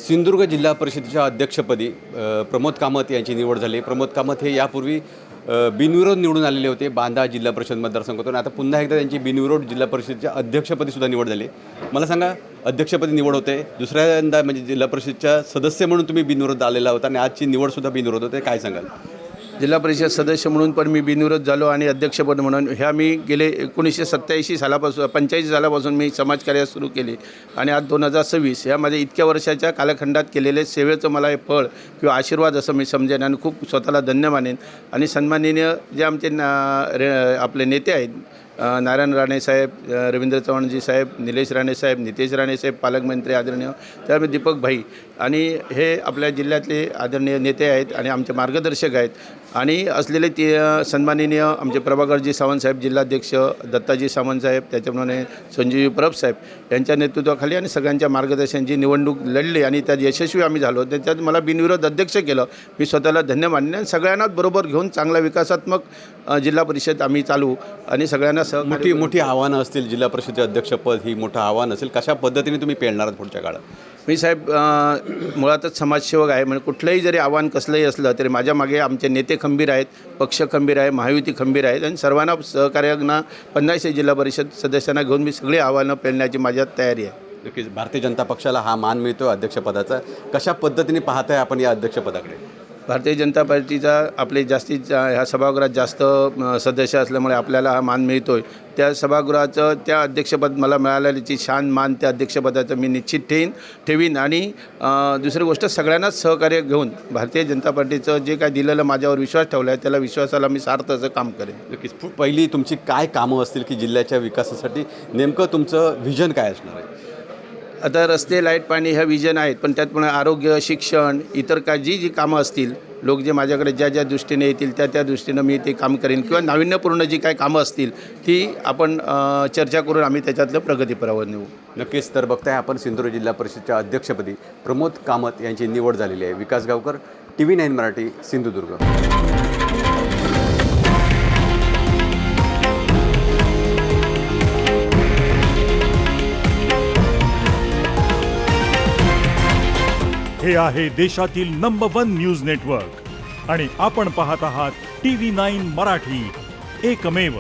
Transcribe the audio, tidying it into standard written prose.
सिंधुदुर्ग जिल्हा परिषदेच्या अध्यक्षपदी प्रमोद कामत यांची निवड झाली। प्रमोद कामत हे यापूर्वी बिनविरोध निवडून आलेले होते बांदा जिल्हा परिषद मतदारसंघातून। आता पुन्हा एकदा त्यांची बिनविरोध जिल्हा परिषदेच्या अध्यक्षपदी सुद्धा निवड झाली। मला सांगा, अध्यक्षपदी निवड होते, दुसऱ्यांदा म्हणजे जिल्हा परिषदच्या सदस्य म्हणून तुम्ही बिनविरोध आलेला होता आणि आजची निवडसुद्धा बिनविरोध होते, काय सांगाल? जिल्हा परिषद सदस्य म्हणून पण मी बिनविरोध झालो आणि अध्यक्षपद म्हणून ह्या मी गेले 1987 सालापासून 85 सालापासून मी समाजकार्य सुरू केले आणि आज 2026 ह्यामध्ये इतक्या वर्षाच्या कालखंडात केलेले सेवेचं मला हे फळ किंवा आशीर्वाद असं मी समजेन आणि खूप स्वतःला धन्य मानेन। आणि सन्माननीय जे आमचे आपले नेते आहेत, नारायण राणे साहेब, रवींद्र चव्हाणजी साहेब, निलेश राणे साहेब, नितेश राणे साहेब, पालकमंत्री आदरणीय, त्यामुळे दीपक भाई आणि हे आपल्या जिल्ह्यातले आदरणीय नेते आहेत आणि आमचे मार्गदर्शक आहेत। आणि असलेले ते सन्माननीय आमचे प्रभाकरजी सावंत साहेब जिल्हाध्यक्ष, दत्ताजी सावंत साहेब, त्याच्याप्रमाणे संजीव परब साहेब यांच्या नेतृत्वाखाली आणि सगळ्यांच्या मार्गदर्शनाची निवडणूक लढली आणि त्यात यशस्वी आम्ही झालो। त्याच्यात मला बिनविरोध अध्यक्ष केलं, मी स्वतःला धन्य मानले आणि सगळ्यांनाच बरोबर घेऊन चांगला विकासात्मक जिल्हा परिषद आम्ही चालू आणि सगळ्यांना मोठी आव्हानं असतील। जिल्हा परिषदेचे अध्यक्षपद ही मोठं आव्हान असेल, कशा पद्धतीने तुम्ही पेलणार आहात पुढच्या काळात? मी साहेब मुळातच समाजसेवक आहे, म्हणजे कुठलंही जरी आव्हान कसलंही असलं तरी माझ्या मागे आमचे नेते खंबीर आहेत, पक्ष खंबीर आहे, महायुती खंबीर आहेत आणि सर्वांना सहकार्यांना 50 जिल्हा परिषद सदस्यांना घेऊन मी सगळी आव्हानं पेलण्याची माझ्यात तयारी आहे। नक्कीच भारतीय जनता पक्षाला हा मान मिळतो अध्यक्षपदाचा, कशा पद्धतीने पाहताय आपण या अध्यक्षपदाकडे? भारतीय जनता पार्टीचा आपले जास्तीत ह्या सभागृहात जास्त सदस्य असल्यामुळे आपल्याला हा मान मिळतो आहे। त्या सभागृहाचं त्या अध्यक्षपद मला मिळालेल्याची शान मान त्या अध्यक्षपदाचं मी निश्चित ठेवीन आणि दुसरी गोष्ट सगळ्यांनाच सहकार्य घेऊन भारतीय जनता पार्टीचं जे काय दिलेलं माझ्यावर विश्वास ठेवला आहे त्याला विश्वासाला मी सार्थ असं काम करेन। नक्कीच पहिली तुमची काय कामं असतील की जिल्ह्याच्या विकासासाठी नेमकं तुमचं व्हिजन काय असणार आहे? आता रस्ते, लाईट, पाणी ह्या विजन आहेत, पण त्यात पण आरोग्य, शिक्षण, इतर काय जी कामं असतील, लोक जे माझ्याकडे ज्या दृष्टीने येतील त्या दृष्टीनं मी ते काम करेन किंवा नाविन्यपूर्ण जी काही कामं असतील ती आपण चर्चा करून आम्ही त्याच्यातलं प्रगतीपरावर नेऊ। नक्कीच। तर बघताय आपण सिंधुदुर्ग जिल्हा परिषदच्या अध्यक्षपदी प्रमोद कामत यांची निवड झालेली आहे। विकास गावकर, TV9 मराठी, सिंधुदुर्ग। हे आहे देशातील नंबर 1 न्यूज नेटवर्क आणि आपण पाहत आहात TV9 मराठी, एकमेव।